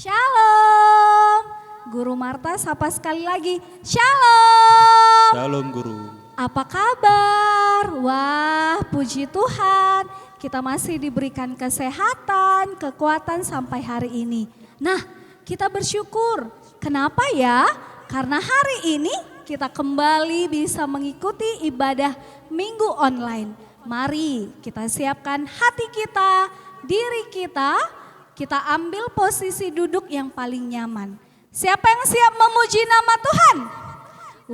Shalom. Guru Marta sapa sekali lagi. Shalom. Shalom Guru. Apa kabar? Wah, puji Tuhan. Kita masih diberikan kesehatan, kekuatan sampai hari ini. Nah, kita bersyukur. Kenapa ya? Karena hari ini kita kembali bisa mengikuti ibadah Minggu online. Mari kita siapkan hati kita, diri kita ambil posisi duduk yang paling nyaman. Siapa yang siap memuji nama Tuhan?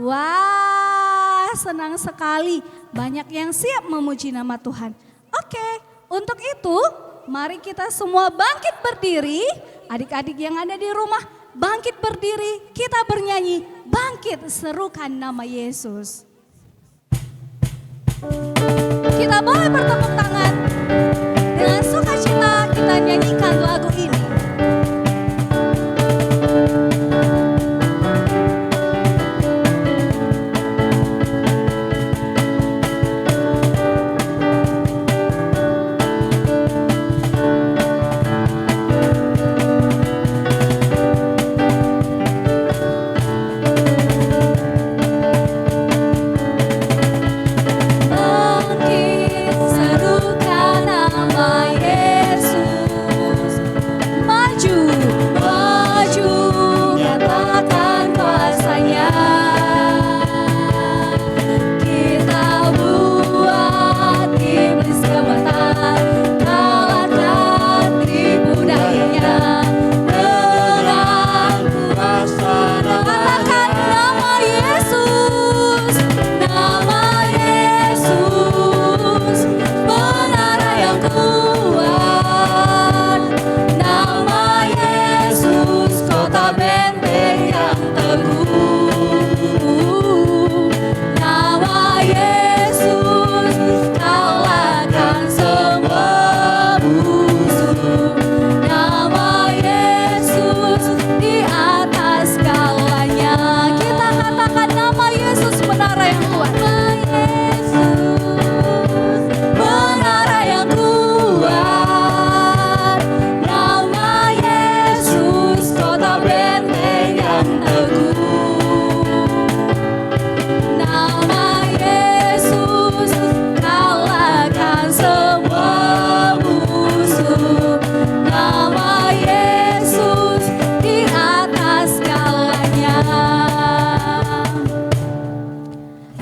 Wah, senang sekali banyak yang siap memuji nama Tuhan. Oke, untuk itu mari kita semua bangkit berdiri. Adik-adik yang ada di rumah bangkit berdiri, kita bernyanyi, bangkit serukan nama Yesus. Kita boleh bertepuk tangan, dengan sukacita kita nyanyikan lagu ini.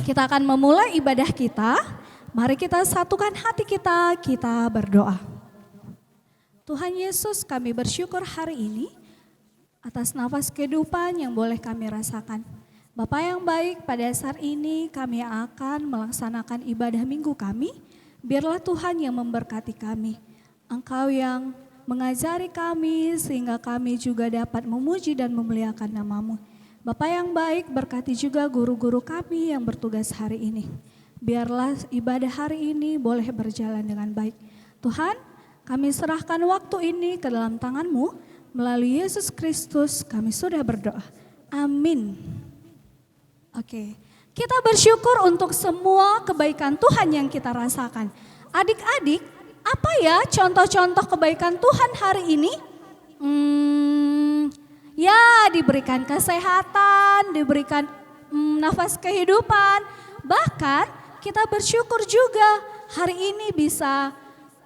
Kita akan memulai ibadah kita. Mari kita satukan hati kita berdoa. Tuhan Yesus, kami bersyukur hari ini atas nafas kehidupan yang boleh kami rasakan. Bapa yang baik, pada saat ini kami akan melaksanakan ibadah minggu kami. Biarlah Tuhan yang memberkati kami. Engkau yang mengajari kami sehingga kami juga dapat memuji dan memuliakan nama-Mu. Bapa yang baik, berkati juga guru-guru kami yang bertugas hari ini. Biarlah ibadah hari ini boleh berjalan dengan baik. Tuhan, kami serahkan waktu ini ke dalam tangan-Mu. Melalui Yesus Kristus kami sudah berdoa. Amin. Oke, kita bersyukur untuk semua kebaikan Tuhan yang kita rasakan. Adik-adik, apa ya contoh-contoh kebaikan Tuhan hari ini? Ya, diberikan kesehatan, diberikan nafas kehidupan. Bahkan kita bersyukur juga hari ini bisa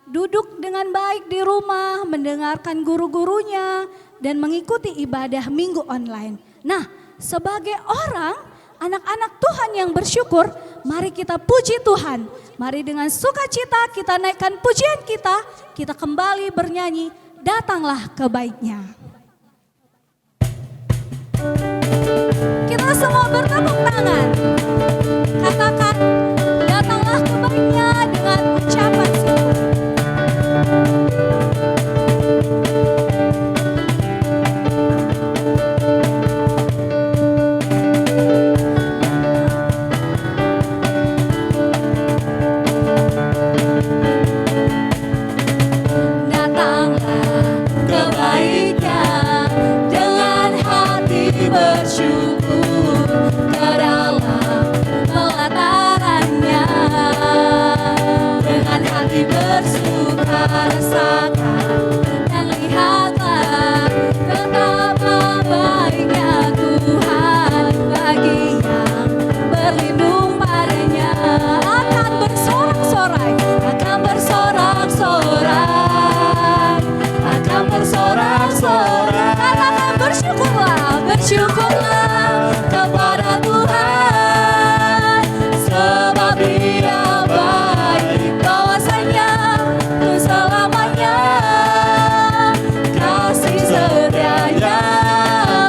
duduk dengan baik di rumah, mendengarkan guru-gurunya, dan mengikuti ibadah minggu online. Nah, sebagai orang, anak-anak Tuhan yang bersyukur, mari kita puji Tuhan. Mari dengan sukacita kita naikkan pujian kita kembali bernyanyi, datanglah kebaiknya. Kita semua bertepuk tangan. Katakan, datanglah kebaiknya dengan ucapan syukur. Datanglah kebaiknya dengan hati bersyukur ke dalam pelatarannya, dengan hati bersuka rasakan dan lihatlah Bersyukurlah kepada Tuhan, sebab Dia baik, bahwasanya untuk selamanya kasih setianya.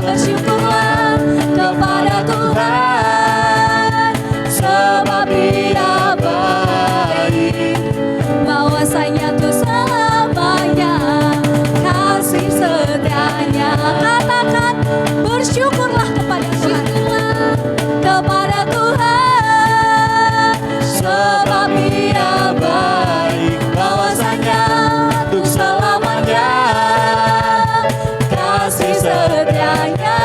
Bersyukurlah kepada Tuhan, sebab Dia baik, bahwasanya untuk selamanya kasih setianya. Katakan bersyukurlah kepada Tuhan, kepada Tuhan, sebab Dia baik, bahwasanya untuk selamanya kasih setianya.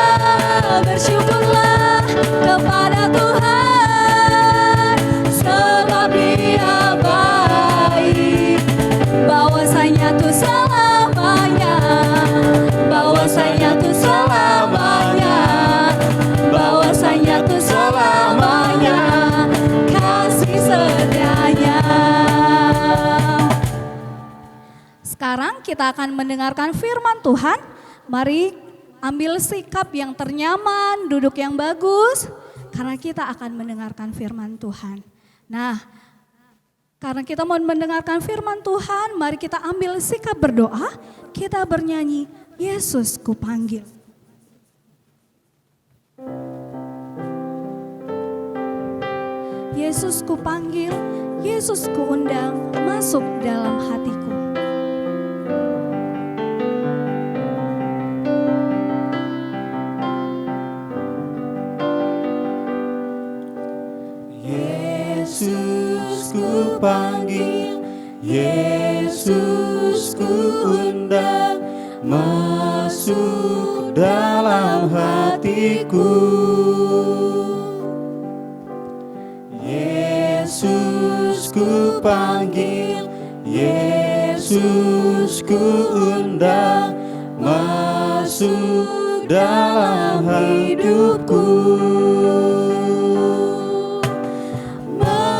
Bersyukurlah kepada Tuhan, sebab Dia baik, bahwasanya untuk selamanya, bahwasanya untuk selamanya, bahwasanya untuk selamanya kasih setianya. Sekarang kita akan mendengarkan firman Tuhan. Mari ambil sikap yang ternyaman, duduk yang bagus, karena kita akan mendengarkan firman Tuhan. Nah, karena kita mau mendengarkan firman Tuhan, mari kita ambil sikap berdoa, kita bernyanyi, Yesus kupanggil. Yesus kupanggil, Yesus kuundang, masuk dalam hatiku. Yesus ku panggil, Yesus ku undang, masuk dalam hatiku. Yesus ku panggil, Yesus ku undang, masuk dalam hidupku.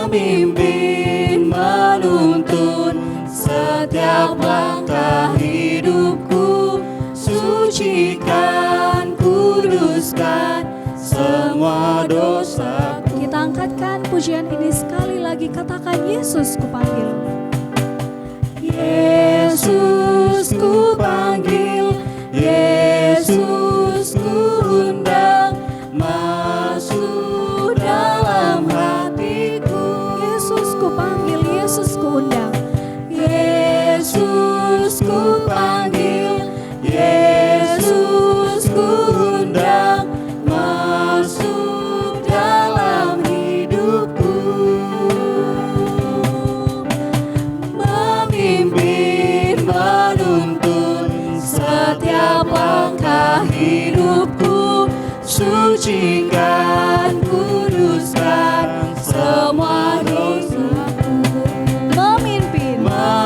Memimpin, menuntun setiap langkah hidupku, sucikan, kuduskan semua dosaku. Kita angkatkan pujian ini sekali lagi, katakan Yesus kupanggil. Yesus ku panggil, Yesus ku undang, masuk dalam hatiku. Yesus kupanggil, Yesus kuundang. Yesus ku panggil, Yesus ku undang, masuk dalam hidupku. Memimpin, menuntun setiap langkah hidupku, sucikan, kuduskan semua dosaku.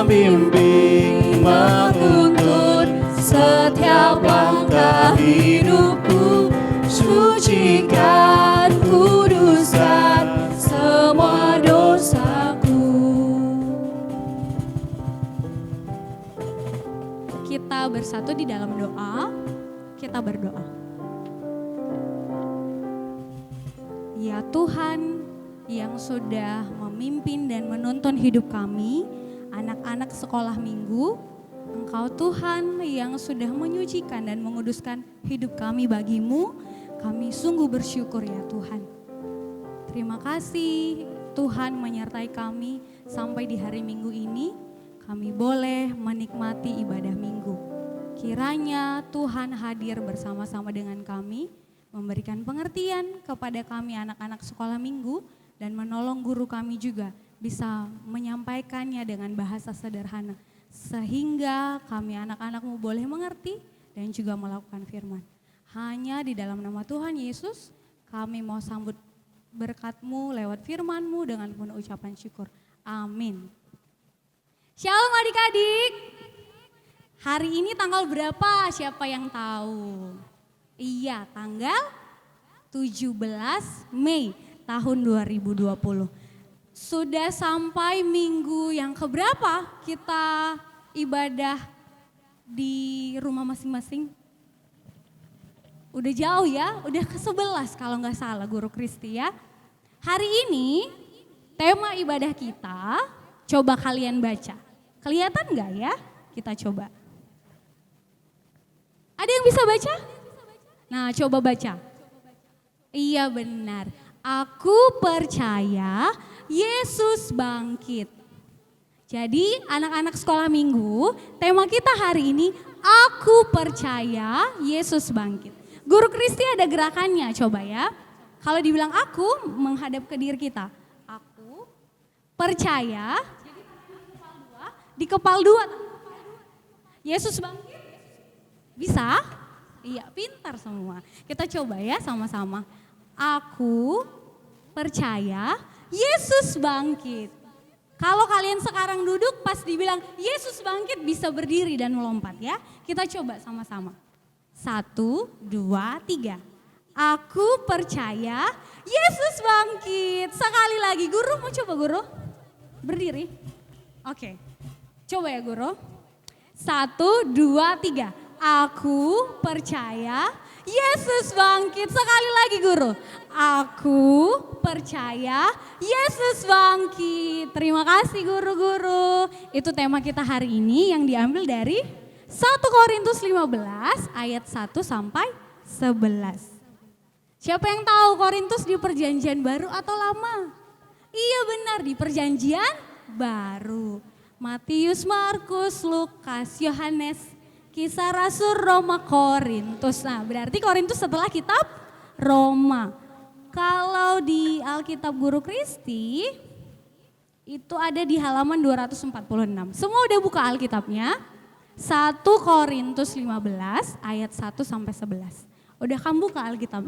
Memimpin, menuntun setiap langkah hidupku, sucikan, kuduskan semua dosaku. Kita bersatu di dalam doa, kita berdoa. Ya Tuhan yang sudah memimpin dan menuntun hidup kami, anak-anak sekolah minggu, Engkau Tuhan yang sudah menyucikan dan menguduskan hidup kami bagimu, kami sungguh bersyukur ya Tuhan. Terima kasih Tuhan menyertai kami sampai di hari Minggu ini, kami boleh menikmati ibadah minggu. Kiranya Tuhan hadir bersama-sama dengan kami, memberikan pengertian kepada kami anak-anak sekolah minggu, dan menolong guru kami juga bisa menyampaikannya dengan bahasa sederhana. Sehingga kami anak-anakmu boleh mengerti dan juga melakukan firman. Hanya di dalam nama Tuhan Yesus kami mau sambut berkat-Mu lewat firman-Mu dengan penuh ucapan syukur. Amin. Shalom adik-adik. Hari ini tanggal berapa? Siapa yang tahu? Iya, tanggal 17 Mei tahun 2020. Sudah sampai minggu yang keberapa kita ibadah di rumah masing-masing? Udah jauh ya, udah ke-11 kalau nggak salah Guru Kristi ya. Hari ini tema ibadah kita, coba kalian baca. Kelihatan nggak ya? Kita coba. Ada yang bisa baca? Nah coba baca. Iya benar, aku percaya Yesus bangkit. Jadi anak-anak sekolah minggu, tema kita hari ini, aku percaya Yesus bangkit. Guru Kristi ada gerakannya, coba ya. Kalau dibilang aku, menghadap ke diri kita. Aku percaya, di kepal dua. Yesus bangkit. Bisa? Iya, pintar semua. Kita coba ya sama-sama. Aku percaya Yesus bangkit. Kalau kalian sekarang duduk pas dibilang Yesus bangkit bisa berdiri dan melompat ya. Kita coba sama-sama. 1, 2, 3. Aku percaya Yesus bangkit. Sekali lagi, guru mau coba guru? Berdiri. Oke, coba ya guru. 1, 2, 3. Aku percaya Yesus bangkit. Sekali lagi guru. Aku percaya Yesus bangkit. Terima kasih guru-guru. Itu tema kita hari ini yang diambil dari 1 Korintus 15 ayat 1 sampai 11. Siapa yang tahu Korintus di perjanjian baru atau lama? Iya benar, di perjanjian baru. Matius, Markus, Lukas, Yohanes, Kisah Rasul, Roma, Korintus. Nah berarti Korintus setelah kitab Roma. Kalau di Alkitab Guru Kristi itu ada di halaman 246. Semua udah buka Alkitabnya? 1 Korintus 15 ayat 1 sampai 11. Udah kamu buka Alkitab?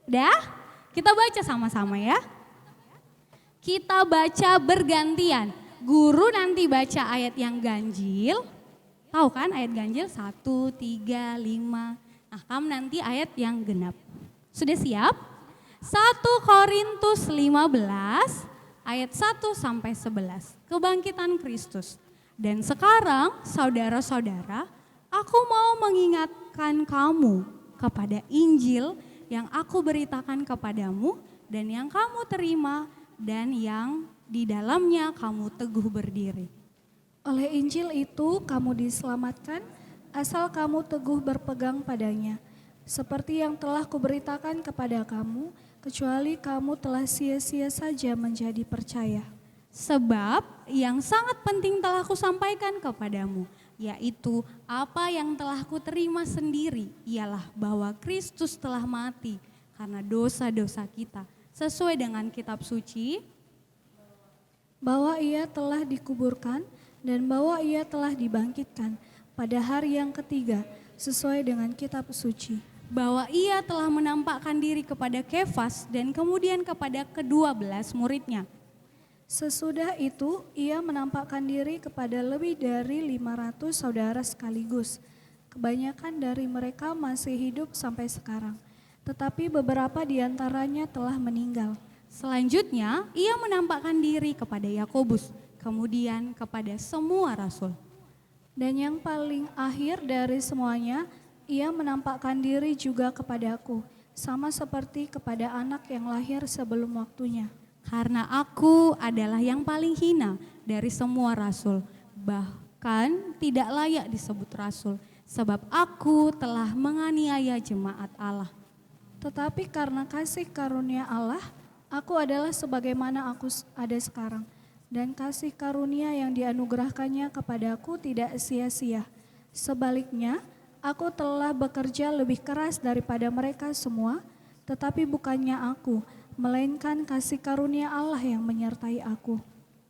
Udah? Kita baca sama-sama ya. Kita baca bergantian. Guru nanti baca ayat yang ganjil. Tahu kan ayat ganjil 1, 3, 5. Nah kamu nanti ayat yang genap. Sudah siap? 1 Korintus 15 ayat 1 sampai 11. Kebangkitan Kristus. Dan sekarang saudara-saudara, aku mau mengingatkan kamu kepada Injil yang aku beritakan kepadamu dan yang kamu terima dan yang di dalamnya kamu teguh berdiri. Oleh Injil itu kamu diselamatkan asal kamu teguh berpegang padanya. Seperti yang telah kuberitakan kepada kamu, kecuali kamu telah sia-sia saja menjadi percaya. Sebab yang sangat penting telah kusampaikan kepadamu, yaitu apa yang telah kuterima sendiri, ialah bahwa Kristus telah mati karena dosa-dosa kita, sesuai dengan kitab suci, bahwa ia telah dikuburkan dan bahwa ia telah dibangkitkan pada hari yang ketiga, sesuai dengan kitab suci. Bahwa ia telah menampakkan diri kepada Kefas dan kemudian kepada ke-12 muridnya. Sesudah itu ia menampakkan diri kepada lebih dari 500 saudara sekaligus. Kebanyakan dari mereka masih hidup sampai sekarang, tetapi beberapa di antaranya telah meninggal. Selanjutnya ia menampakkan diri kepada Yakobus, kemudian kepada semua rasul. Dan yang paling akhir dari semuanya, ia menampakkan diri juga kepadaku, sama seperti kepada anak yang lahir sebelum waktunya. Karena aku adalah yang paling hina dari semua rasul, bahkan tidak layak disebut rasul, sebab aku telah menganiaya jemaat Allah. Tetapi karena kasih karunia Allah, aku adalah sebagaimana aku ada sekarang. Dan kasih karunia yang dianugerahkannya kepadaku tidak sia-sia. Sebaliknya, aku telah bekerja lebih keras daripada mereka semua, tetapi bukannya aku, melainkan kasih karunia Allah yang menyertai aku.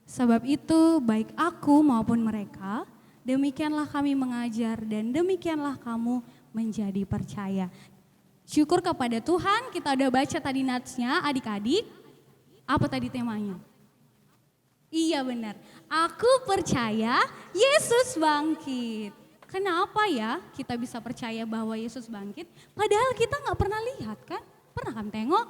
Sebab itu baik aku maupun mereka, demikianlah kami mengajar dan demikianlah kamu menjadi percaya. Syukur kepada Tuhan, kita udah baca tadi natsnya adik-adik. Apa tadi temanya? Iya benar, aku percaya Yesus bangkit. Kenapa ya kita bisa percaya bahwa Yesus bangkit? Padahal kita gak pernah lihat kan? Pernah kan tengok?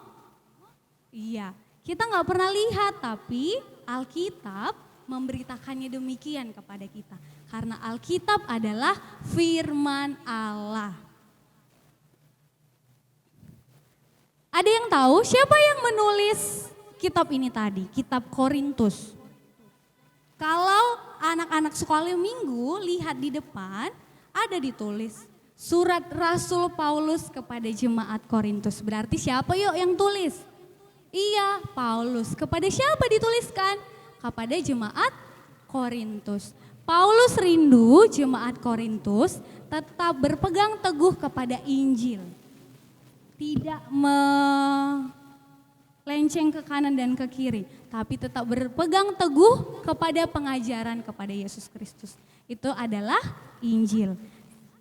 Iya, kita gak pernah lihat, tapi Alkitab memberitakannya demikian kepada kita. Karena Alkitab adalah firman Allah. Ada yang tahu siapa yang menulis kitab ini tadi, kitab Korintus? Kalau anak-anak sekolah minggu lihat di depan ada ditulis surat Rasul Paulus kepada jemaat Korintus. Berarti siapa yuk yang tulis? Iya, Paulus. Kepada siapa dituliskan? Kepada jemaat Korintus. Paulus rindu jemaat Korintus tetap berpegang teguh kepada Injil. Tidak melenceng ke kanan dan ke kiri, tapi tetap berpegang teguh kepada pengajaran kepada Yesus Kristus. Itu adalah Injil.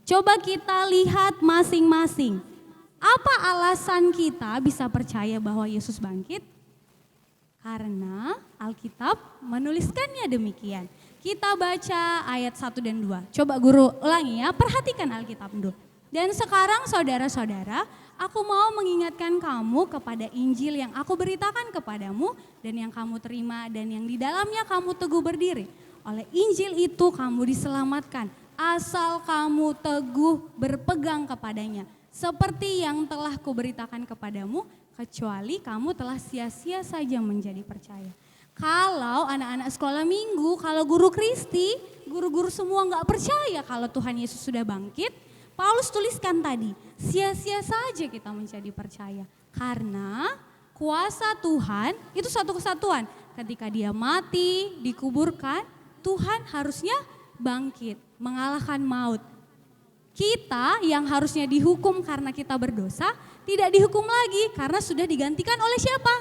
Coba kita lihat masing-masing. Apa alasan kita bisa percaya bahwa Yesus bangkit? Karena Alkitab menuliskannya demikian. Kita baca ayat 1 dan 2. Coba guru ulangi ya, perhatikan Alkitab dulu. Dan sekarang saudara-saudara, aku mau mengingatkan kamu kepada Injil yang aku beritakan kepadamu dan yang kamu terima dan yang di dalamnya kamu teguh berdiri. Oleh Injil itu kamu diselamatkan, asal kamu teguh berpegang kepadanya. Seperti yang telah kuberitakan kepadamu, kecuali kamu telah sia-sia saja menjadi percaya. Kalau anak-anak sekolah minggu, kalau guru Kristi, guru-guru semua nggak percaya kalau Tuhan Yesus sudah bangkit, Paulus tuliskan tadi, sia-sia saja kita menjadi percaya. Karena kuasa Tuhan itu satu kesatuan. Ketika dia mati, dikuburkan, Tuhan harusnya bangkit, mengalahkan maut. Kita yang harusnya dihukum karena kita berdosa, tidak dihukum lagi karena sudah digantikan oleh siapa?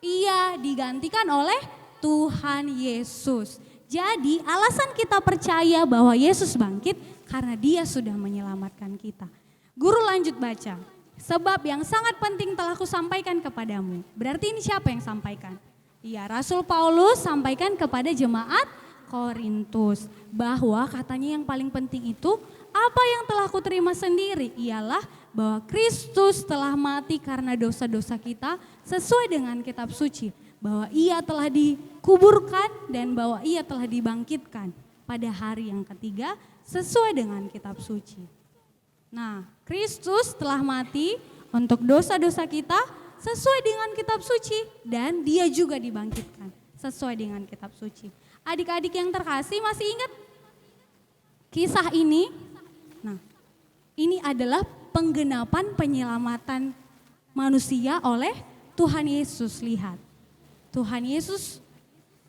Iya, digantikan oleh Tuhan Yesus. Jadi alasan kita percaya bahwa Yesus bangkit karena dia sudah menyelamatkan kita. Guru lanjut baca. Sebab yang sangat penting telah kusampaikan kepadamu. Berarti ini siapa yang sampaikan? Iya, Rasul Paulus sampaikan kepada jemaat Korintus. Bahwa katanya yang paling penting itu apa yang telah kuterima sendiri ialah bahwa Kristus telah mati karena dosa-dosa kita sesuai dengan kitab suci. Bahwa ia telah dikuburkan dan bahwa ia telah dibangkitkan pada hari yang ketiga sesuai dengan kitab suci. Nah, Kristus telah mati untuk dosa-dosa kita sesuai dengan kitab suci dan dia juga dibangkitkan sesuai dengan kitab suci. Adik-adik yang terkasih masih ingat kisah ini? Nah, ini adalah penggenapan penyelamatan manusia oleh Tuhan Yesus. Lihat, Tuhan Yesus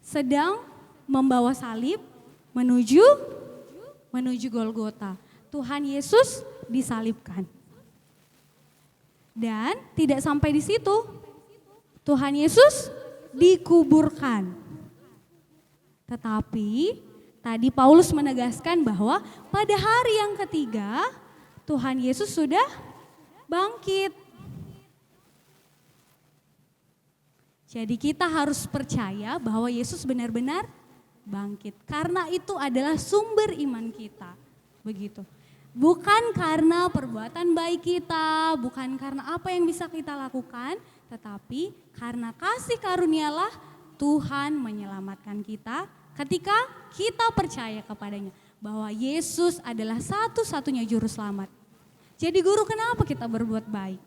sedang membawa salib menuju Golgota. Tuhan Yesus disalibkan. Dan tidak sampai di situ, Tuhan Yesus dikuburkan. Tetapi tadi Paulus menegaskan bahwa pada hari yang ketiga Tuhan Yesus sudah bangkit. Jadi kita harus percaya bahwa Yesus benar-benar bangkit. Karena itu adalah sumber iman kita. Begitu. Bukan karena perbuatan baik kita, bukan karena apa yang bisa kita lakukan, tetapi karena kasih karunialah Tuhan menyelamatkan kita ketika kita percaya kepadanya. Bahwa Yesus adalah satu-satunya juru selamat. Jadi guru, kenapa kita berbuat baik?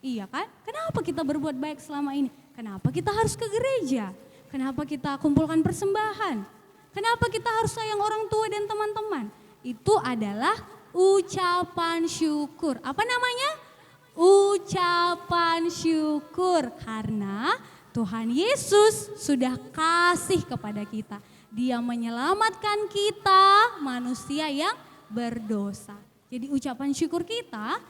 Iya kan? Kenapa kita berbuat baik selama ini? Kenapa kita harus ke gereja? Kenapa kita kumpulkan persembahan? Kenapa kita harus sayang orang tua dan teman-teman? Itu adalah ucapan syukur. Apa namanya? Ucapan syukur. Karena Tuhan Yesus sudah kasih kepada kita. Dia menyelamatkan kita, manusia yang berdosa. Jadi ucapan syukur kita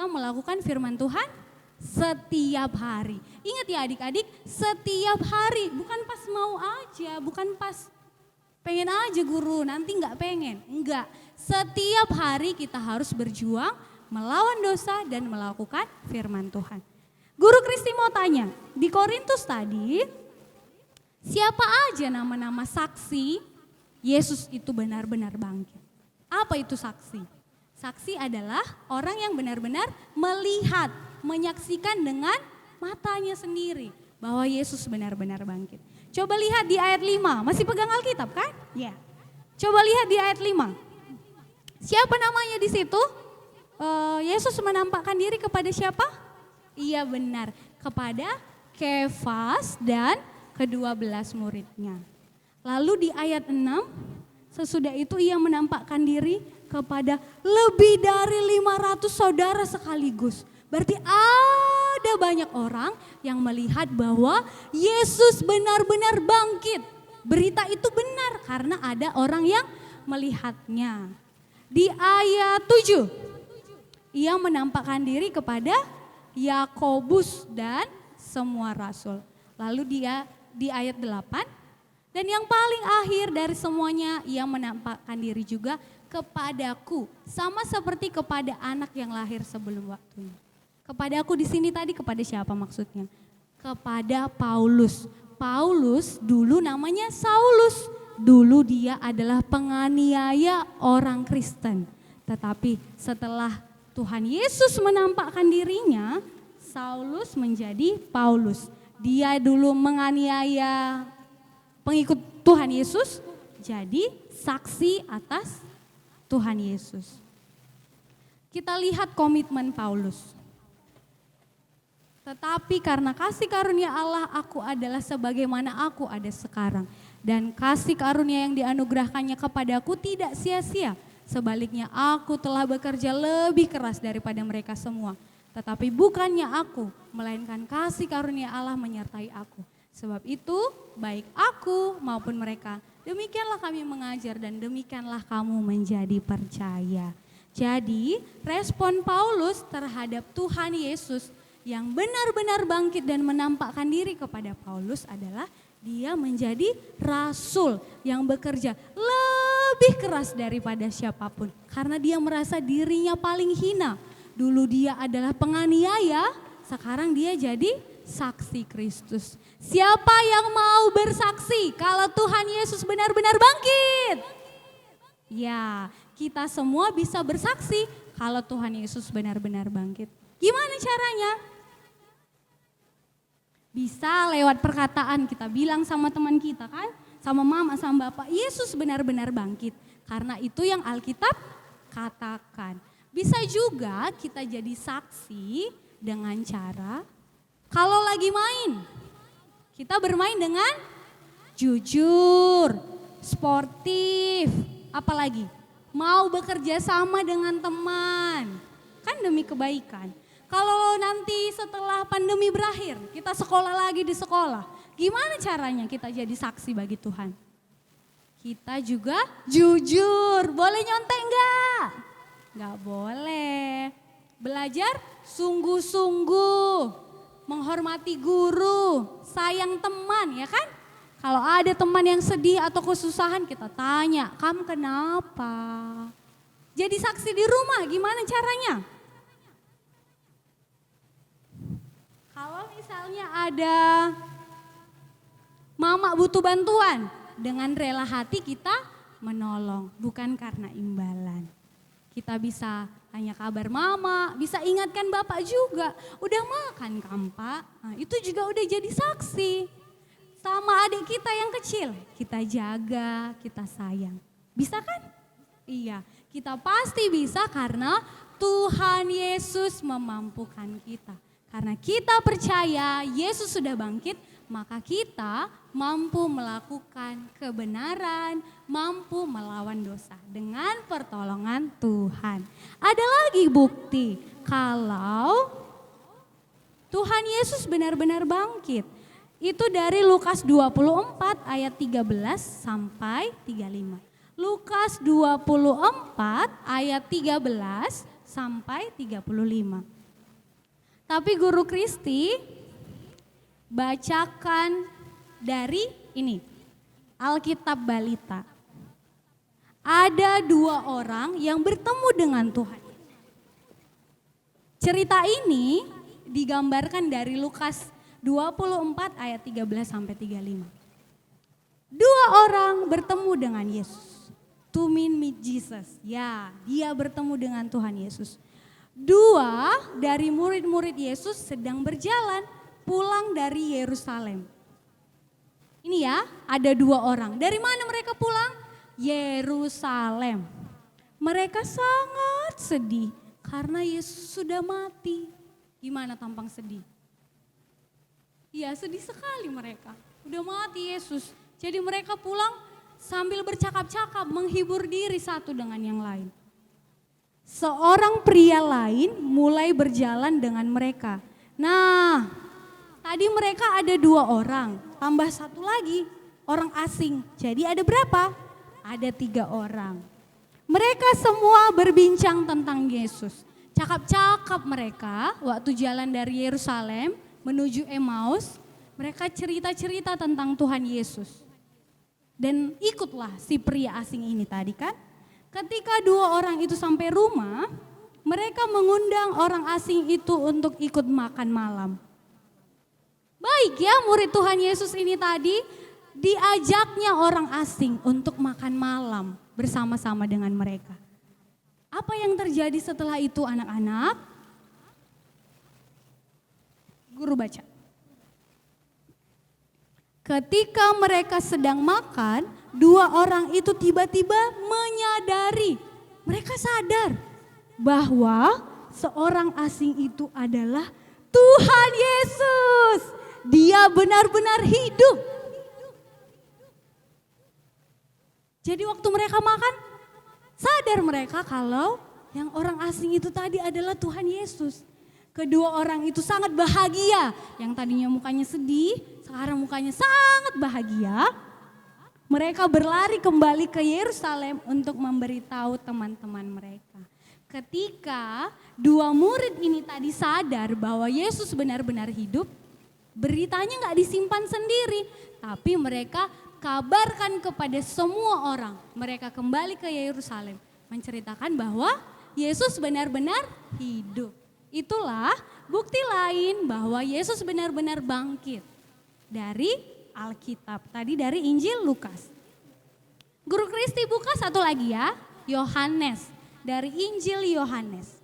melakukan firman Tuhan setiap hari. Ingat ya adik-adik, setiap hari. Bukan pas mau aja, bukan pas pengen aja guru, nanti gak pengen. Enggak, setiap hari kita harus berjuang melawan dosa dan melakukan firman Tuhan. Guru Kristi mau tanya, di Korintus tadi siapa aja nama-nama saksi Yesus itu benar-benar bangkit? Apa itu saksi? Saksi adalah orang yang benar-benar melihat, menyaksikan dengan matanya sendiri bahwa Yesus benar-benar bangkit. Coba lihat di ayat 5, masih pegang Alkitab kan? Ya. Coba lihat di ayat 5. Siapa namanya di situ? Yesus menampakkan diri kepada siapa? Iya benar, kepada Kefas dan ke-12 muridnya. Lalu di ayat 6, sesudah itu ia menampakkan diri kepada lebih dari 500 saudara sekaligus. Berarti ada banyak orang yang melihat bahwa Yesus benar-benar bangkit. Berita itu benar karena ada orang yang melihatnya. Di ayat 7, ia menampakkan diri kepada Yakobus dan semua rasul. Lalu dia di ayat 8, dan yang paling akhir dari semuanya ia menampakkan diri juga kepadaku. Sama seperti kepada anak yang lahir sebelum waktunya. Kepada aku di sini tadi kepada siapa maksudnya? Kepada Paulus. Paulus dulu namanya Saulus. Dulu dia adalah penganiaya orang Kristen. Tetapi setelah Tuhan Yesus menampakkan dirinya, Saulus menjadi Paulus. Dia dulu menganiaya pengikut Tuhan Yesus, jadi saksi atas Tuhan Yesus. Kita lihat komitmen Paulus. Tetapi karena kasih karunia Allah, aku adalah sebagaimana aku ada sekarang. Dan kasih karunia yang dianugerahkannya kepadaku tidak sia-sia. Sebaliknya aku telah bekerja lebih keras daripada mereka semua. Tetapi bukannya aku, melainkan kasih karunia Allah menyertai aku. Sebab itu baik aku maupun mereka, demikianlah kami mengajar dan demikianlah kamu menjadi percaya. Jadi respon Paulus terhadap Tuhan Yesus yang benar-benar bangkit dan menampakkan diri kepada Paulus adalah dia menjadi rasul yang bekerja lebih keras daripada siapapun. Karena dia merasa dirinya paling hina. Dulu dia adalah penganiaya, sekarang dia jadi saksi Kristus. Siapa yang mau bersaksi kalau Tuhan Yesus benar-benar bangkit? Ya, kita semua bisa bersaksi kalau Tuhan Yesus benar-benar bangkit. Gimana caranya? Bisa lewat perkataan kita bilang sama teman kita kan, sama mama, sama bapak, Yesus benar-benar bangkit. Karena itu yang Alkitab katakan. Bisa juga kita jadi saksi dengan cara kalau lagi main, kita bermain dengan jujur, sportif, apalagi mau bekerja sama dengan teman, kan demi kebaikan. Kalau nanti setelah pandemi berakhir, kita sekolah lagi di sekolah, gimana caranya kita jadi saksi bagi Tuhan? Kita juga jujur, boleh nyontek enggak? Enggak boleh. Belajar sungguh-sungguh, menghormati guru, sayang teman ya kan? Kalau ada teman yang sedih atau kesusahan kita tanya, kamu kenapa? Jadi saksi di rumah gimana caranya? Kalau misalnya ada mama butuh bantuan, dengan rela hati kita menolong, bukan karena imbalan. Kita bisa tanya kabar mama, bisa ingatkan bapak juga, udah makan kan pak? Nah, itu juga udah jadi saksi. Sama adik kita yang kecil, kita jaga, kita sayang. Bisa kan? Iya, kita pasti bisa karena Tuhan Yesus memampukan kita. Karena kita percaya Yesus sudah bangkit, maka kita mampu melakukan kebenaran, mampu melawan dosa dengan pertolongan Tuhan. Ada lagi bukti kalau Tuhan Yesus benar-benar bangkit. Itu dari Lukas 24 ayat 13 sampai 35. Lukas 24 ayat 13 sampai 35. Tapi Guru Kristi bacakan dari ini, Alkitab Balita. Ada dua orang yang bertemu dengan Tuhan. Cerita ini digambarkan dari Lukas 24 ayat 13 sampai 35. Dua orang bertemu dengan Yesus. To meet Jesus. Ya, dia bertemu dengan Tuhan Yesus. Dua dari murid-murid Yesus sedang berjalan pulang dari Yerusalem. Ini ya, ada dua orang. Dari mana mereka pulang? Yerusalem. Mereka sangat sedih karena Yesus sudah mati. Gimana tampang sedih? Iya, sedih sekali mereka. Udah mati Yesus. Jadi mereka pulang sambil bercakap-cakap, menghibur diri satu dengan yang lain. Seorang pria lain mulai berjalan dengan mereka. Nah, tadi mereka ada 2 orang, tambah satu lagi, orang asing. Jadi ada berapa? Ada 3 orang. Mereka semua berbincang tentang Yesus. Cakap-cakap mereka waktu jalan dari Yerusalem menuju Emmaus, mereka cerita-cerita tentang Tuhan Yesus. Dan ikutlah si pria asing ini tadi kan. Ketika 2 orang itu sampai rumah, mereka mengundang orang asing itu untuk ikut makan malam. Baik ya, murid Tuhan Yesus ini tadi diajaknya orang asing untuk makan malam bersama-sama dengan mereka. Apa yang terjadi setelah itu anak-anak? Guru baca. Ketika mereka sedang makan, 2 orang itu tiba-tiba menyadari, mereka sadar bahwa seorang asing itu adalah Tuhan Yesus. Dia benar-benar hidup. Jadi waktu mereka makan, sadar mereka kalau yang orang asing itu tadi adalah Tuhan Yesus. Kedua orang itu sangat bahagia. Yang tadinya mukanya sedih, sekarang mukanya sangat bahagia. Mereka berlari kembali ke Yerusalem untuk memberitahu teman-teman mereka. Ketika 2 murid ini tadi sadar bahwa Yesus benar-benar hidup, beritanya gak disimpan sendiri. Tapi mereka kabarkan kepada semua orang. Mereka kembali ke Yerusalem menceritakan bahwa Yesus benar-benar hidup. Itulah bukti lain bahwa Yesus benar-benar bangkit dari Alkitab. Tadi dari Injil Lukas. Guru Kristi buka satu lagi ya, Yohanes. Dari Injil Yohanes.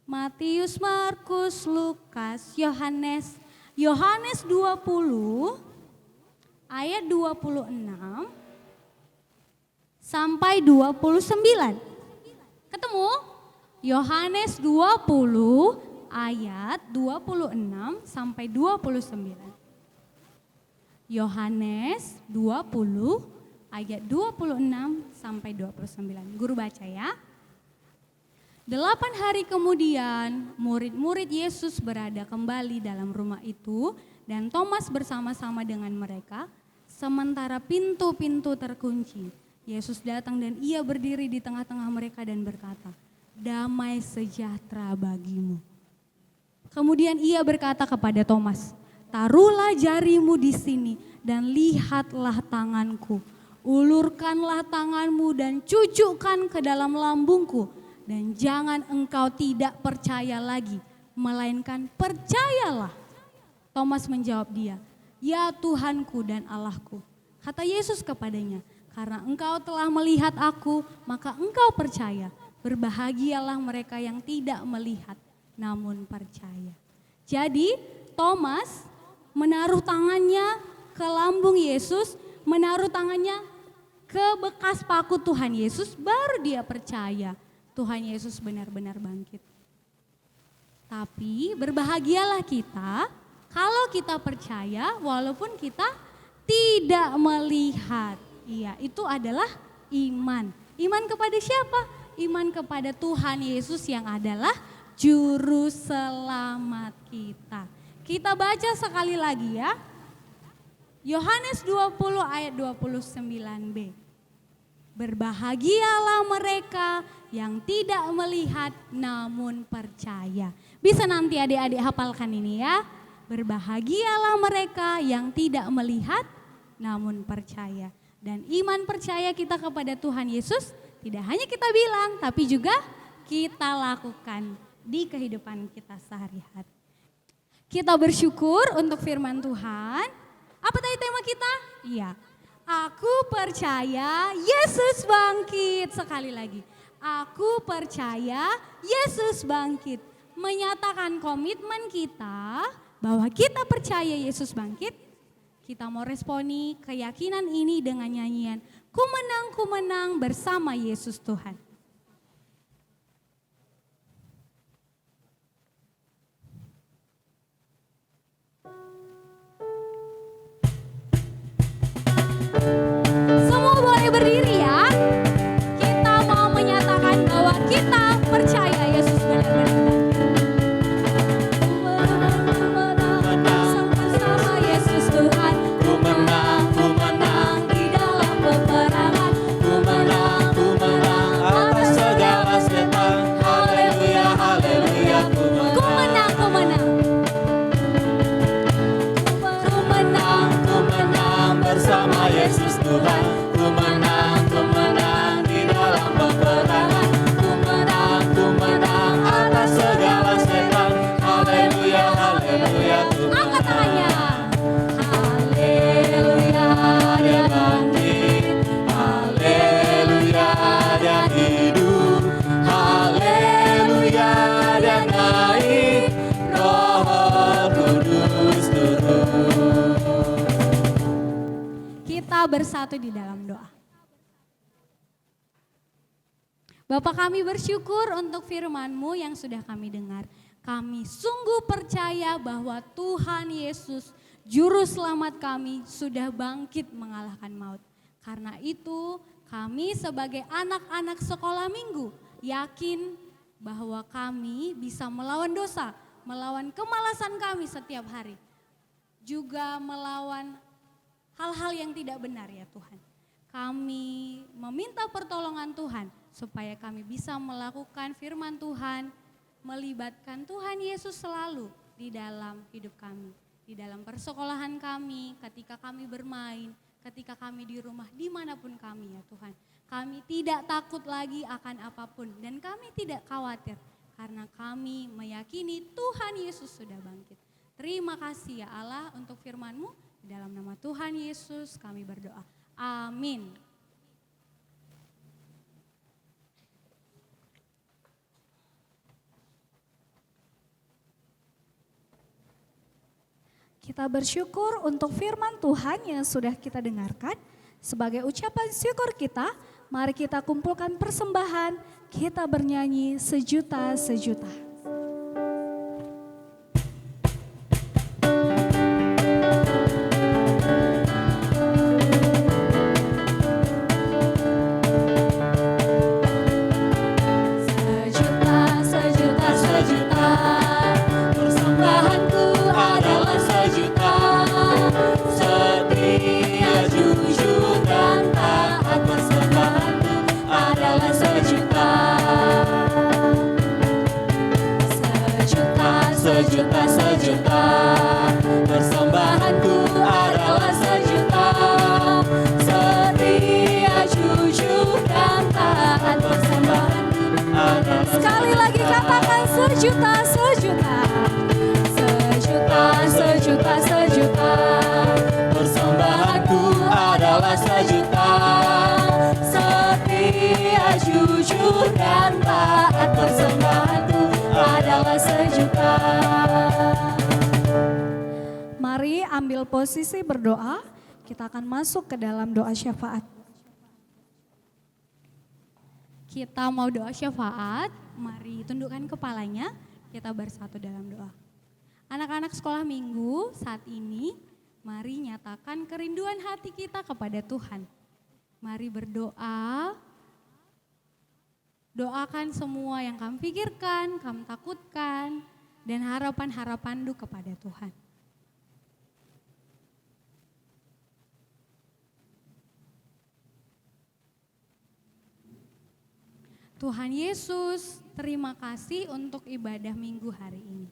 Matius, Markus, Lukas, Yohanes. Yohanes 20 ayat 26 sampai 29. Ketemu? Yohanes 20 ayat 26 sampai 29. Yohanes 20 ayat 26 sampai 29. Guru baca ya. 8 hari kemudian murid-murid Yesus berada kembali dalam rumah itu dan Thomas bersama-sama dengan mereka. Sementara pintu-pintu terkunci, Yesus datang dan ia berdiri di tengah-tengah mereka dan berkata, "Damai sejahtera bagimu." Kemudian ia berkata kepada Thomas, "Taruhlah jarimu di sini dan lihatlah tanganku. Ulurkanlah tanganmu dan cucukkan ke dalam lambungku. Dan jangan engkau tidak percaya lagi, melainkan percayalah." Thomas menjawab dia, "Ya Tuhanku dan Allahku." Kata Yesus kepadanya, "Karena engkau telah melihat aku, maka engkau percaya. Berbahagialah mereka yang tidak melihat, namun percaya." Jadi Thomas menaruh tangannya ke lambung Yesus, menaruh tangannya ke bekas paku Tuhan Yesus, baru dia percaya Tuhan Yesus benar-benar bangkit. Tapi berbahagialah kita kalau kita percaya walaupun kita tidak melihat. Iya, itu adalah iman. Iman kepada siapa? Iman kepada Tuhan Yesus yang adalah juru selamat kita. Kita baca sekali lagi ya. Yohanes 20 ayat 29b. Berbahagialah mereka yang tidak melihat namun percaya. Bisa nanti adik-adik hafalkan ini ya. Berbahagialah mereka yang tidak melihat namun percaya. Dan iman percaya kita kepada Tuhan Yesus tidak hanya kita bilang tapi juga kita lakukan di kehidupan kita sehari-hari. Kita bersyukur untuk firman Tuhan. Apa tadi tema kita? Iya. Aku percaya Yesus bangkit. Sekali lagi. Aku percaya Yesus bangkit. Menyatakan komitmen kita bahwa kita percaya Yesus bangkit. Kita mau responi keyakinan ini dengan nyanyian Ku menang bersama Yesus Tuhan. Kita percaya Yesus benar-benar bersama Yesus Tuhan. Ku menang di dalam peperangan. Ku menang atas segala setan. Haleluya, haleluya, ku Ku menang, ku menang. Ku menang bersama Yesus Tuhan. Ku menang di dalam peperangan. Ku menang atas segala setan. Haleluya, haleluya, ku Angkat tangannya. Haleluya, dia bangkit. Haleluya, dia hidup. Haleluya, dia naik. Roh Kudus turun. Kita bersatu di dalam doa. Bapa, kami bersyukur untuk firman-Mu yang sudah kami dengar. Kami sungguh percaya bahwa Tuhan Yesus, Juru Selamat kami, sudah bangkit mengalahkan maut. Karena itu kami sebagai anak-anak sekolah minggu yakin bahwa kami bisa melawan dosa, melawan kemalasan kami setiap hari. Juga melawan hal-hal yang tidak benar ya Tuhan. Kami meminta pertolongan Tuhan supaya kami bisa melakukan firman Tuhan, melibatkan Tuhan Yesus selalu di dalam hidup kami. Di dalam persekolahan kami, ketika kami bermain, ketika kami di rumah, dimanapun kami ya Tuhan. Kami tidak takut lagi akan apapun dan kami tidak khawatir karena kami meyakini Tuhan Yesus sudah bangkit. Terima kasih ya Allah untuk firman-Mu. Di dalam nama Tuhan Yesus kami berdoa. Amin. Kita bersyukur untuk firman Tuhan yang sudah kita dengarkan. Sebagai ucapan syukur kita, mari kita kumpulkan persembahan, kita bernyanyi sejuta-sejuta. Sejuta persembahanku adalah sejuta, setia, jujur dan taat. Persembahanku adalah Sekali lagi katakan sejuta-sejuta. sejuta. Persembahanku adalah sejuta, setia, jujur dan taat. Persembahanku adalah sejuta. Mari ambil posisi berdoa, kita akan masuk ke dalam doa syafaat. Kita mau doa syafaat, mari tundukkan kepalanya, kita bersatu dalam doa. Anak-anak sekolah minggu saat ini, mari nyatakan kerinduan hati kita kepada Tuhan. Mari berdoa, doakan semua yang kamu pikirkan, kamu takutkan, dan harapan-harapanmu kepada Tuhan. Tuhan Yesus, terima kasih untuk ibadah minggu hari ini.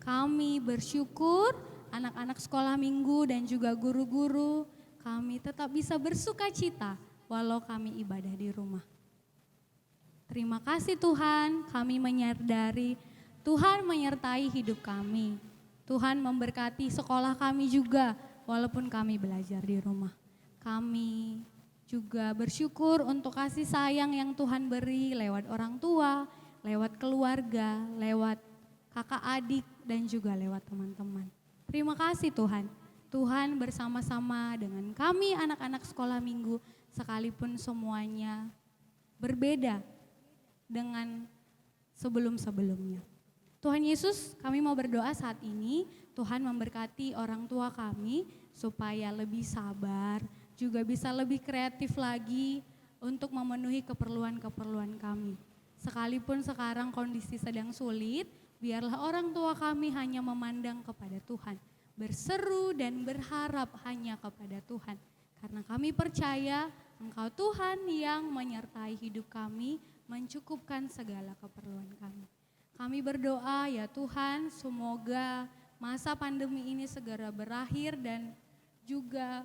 Kami bersyukur anak-anak sekolah minggu dan juga guru-guru, kami tetap bisa bersuka cita walau kami ibadah di rumah. Terima kasih Tuhan, kami menyadari Tuhan menyertai hidup kami. Tuhan memberkati sekolah kami juga walaupun kami belajar di rumah. Kami juga bersyukur untuk kasih sayang yang Tuhan beri lewat orang tua, lewat keluarga, lewat kakak adik dan juga lewat teman-teman. Terima kasih Tuhan. Tuhan bersama-sama dengan kami anak-anak sekolah minggu sekalipun semuanya berbeda dengan sebelum-sebelumnya. Tuhan Yesus, kami mau berdoa saat ini, Tuhan memberkati orang tua kami supaya lebih sabar, juga bisa lebih kreatif lagi untuk memenuhi keperluan-keperluan kami. Sekalipun sekarang kondisi sedang sulit, biarlah orang tua kami hanya memandang kepada Tuhan, berseru dan berharap hanya kepada Tuhan. Karena kami percaya Engkau Tuhan yang menyertai hidup kami, mencukupkan segala keperluan kami. Kami berdoa ya Tuhan, semoga masa pandemi ini segera berakhir dan juga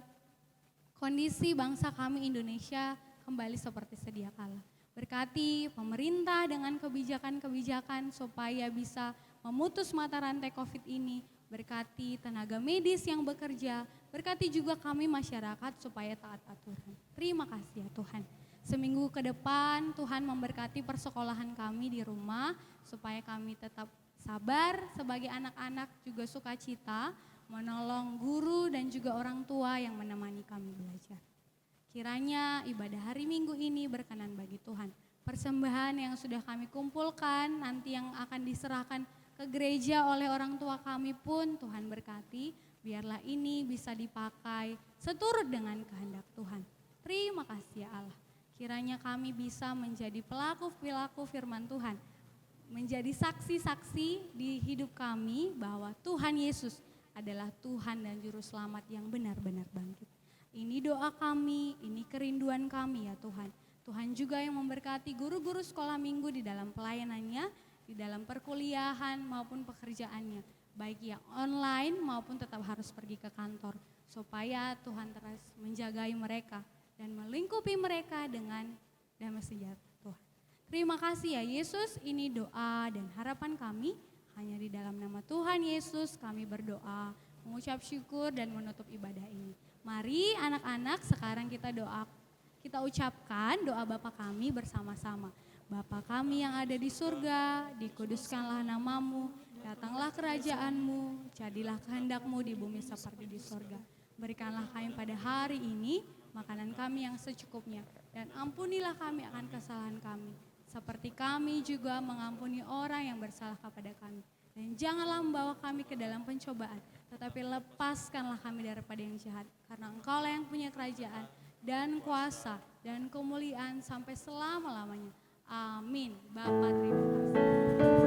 kondisi bangsa kami Indonesia kembali seperti sedia kala. Berkati pemerintah dengan kebijakan-kebijakan supaya bisa memutus mata rantai COVID ini. Berkati tenaga medis yang bekerja. Berkati juga kami masyarakat supaya taat aturan. Terima kasih ya Tuhan. Seminggu ke depan Tuhan memberkati persekolahan kami di rumah supaya kami tetap sabar sebagai anak-anak, juga sukacita menolong guru dan juga orang tua yang menemani kami belajar. Kiranya ibadah hari Minggu ini berkenan bagi Tuhan. Persembahan yang sudah kami kumpulkan, nanti yang akan diserahkan ke gereja oleh orang tua kami pun Tuhan berkati. Biarlah ini bisa dipakai seturut dengan kehendak Tuhan. Terima kasih ya Allah. Kiranya kami bisa menjadi pelaku-pelaku firman Tuhan. Menjadi saksi-saksi di hidup kami bahwa Tuhan Yesus adalah Tuhan dan Juru Selamat yang benar-benar bangkit. Ini doa kami, ini kerinduan kami ya Tuhan. Tuhan juga yang memberkati guru-guru sekolah minggu di dalam pelayanannya, di dalam perkuliahan maupun pekerjaannya. Baik yang online maupun tetap harus pergi ke kantor. Supaya Tuhan terus menjagai mereka dan melingkupi mereka dengan damai sejahtera Tuhan. Terima kasih ya Yesus, ini doa dan harapan kami. Hanya di dalam nama Tuhan Yesus kami berdoa, mengucap syukur dan menutup ibadah ini. Mari anak-anak sekarang kita ucapkan doa Bapa kami bersama-sama. Bapa kami yang ada di surga, dikuduskanlah namamu, datanglah kerajaanmu, jadilah kehendakmu di bumi seperti di surga. Berikanlah kami pada hari ini makanan kami yang secukupnya, dan ampunilah kami akan kesalahan kami, seperti kami juga mengampuni orang yang bersalah kepada kami. Dan janganlah membawa kami ke dalam pencobaan, tetapi lepaskanlah kami daripada yang jahat. Karena Engkaulah yang punya kerajaan dan kuasa dan kemuliaan sampai selama-lamanya. Amin. Bapa terima kasih.